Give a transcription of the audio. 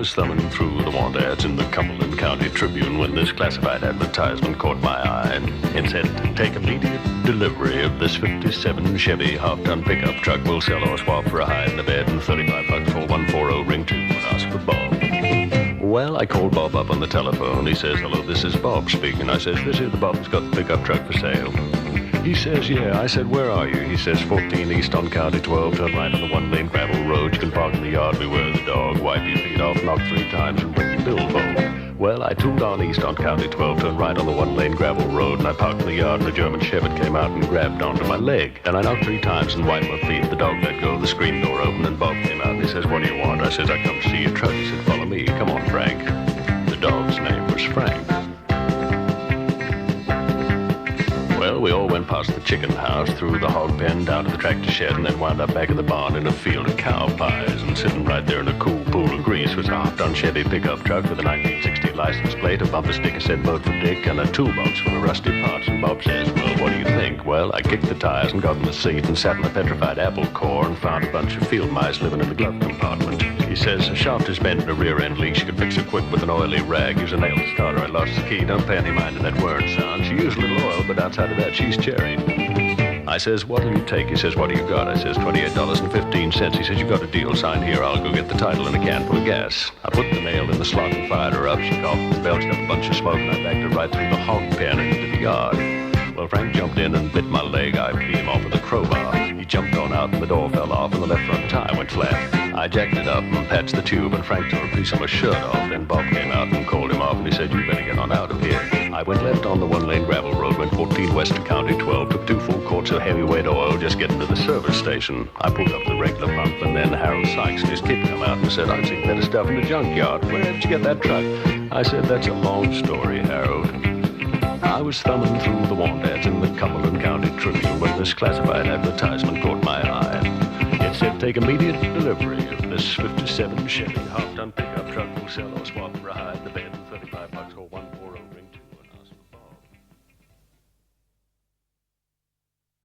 was thumbing through the want ads in the Cumberland County Tribune when this classified advertisement caught my eye. It said, take immediate delivery of this 57 Chevy half-ton pickup truck. We'll sell or swap for a hide in the bed and $35 for 140 ring 2 and ask for Bob. Well, I called Bob up on the telephone. He says, hello, this is Bob speaking. I says, this is the Bob that's got the pickup truck for sale. He says, yeah. I said, where are you? He says, 14 East on County 12, turn right on the one-lane gravel road. You can park in the yard, beware the dog, wipe your feet off, knock 3 times, and bring the bill home. Well, I tuned on East on County 12, turned right on the one-lane gravel road, and I parked in the yard, and a German Chevy came out and grabbed onto my leg. Then I knocked 3 times and wiped my feet. The dog let go, the screen door opened, and Bob came out, and he says, what do you want? I says, I come to see your truck. He said, follow me. Come on, Frank. The dog's name was Frank. Well, we all went past the chicken house, through the hog pen, down to the tractor shed, and then wound up back in the barn in a field of cow pies. And sitting right there in a cool pool of grease was a half-ton Chevy pickup truck with a 1960 license plate, a bumper sticker said vote for Dick, and a toolbox full of rusty parts. And Bob says, well, what do you think? Well, I kicked the tires and got in the seat and sat in the petrified apple core and found a bunch of field mice living in the glove compartment. He says, a shaft is bent in a rear-end leash. You could fix it quick with an oily rag. Use a nail to start her. I lost the key. Don't pay any mind to that whirring sound. She used a little oil, but outside of that, she's cherry. I says, what'll you take? He says, what do you got? I says, $28.15. He says, you got a deal. Sign here. I'll go get the title and a can full of gas. I put the nail in the slot and fired her up. She coughed and belched up a bunch of smoke, and I backed her right through the hog pen and into the yard. Well, Frank jumped in and bit my leg. I beat him off with a crowbar. He jumped on out and the door fell off and the left front tire went flat. I jacked it up and patched the tube, and Frank tore a piece of my shirt off. Then Bob came out and called him off, and he said, you better get on out of here. I went left on the one-lane gravel road, went 14 west to County 12, took 2 full quarts of heavyweight oil just getting to the service station. I pulled up the regular pump, and then Harold Sykes and his kid come out and said, I've seen better stuff in the junkyard. Where did you get that truck? I said, that's a long story, Harold. I was thumbing through the want ads in the Cumberland County Tribune when this classified advertisement caught my eye. It said, take immediate delivery of this 57 Chevy half-ton pickup truck. We'll sell or swap for a hide in the bed.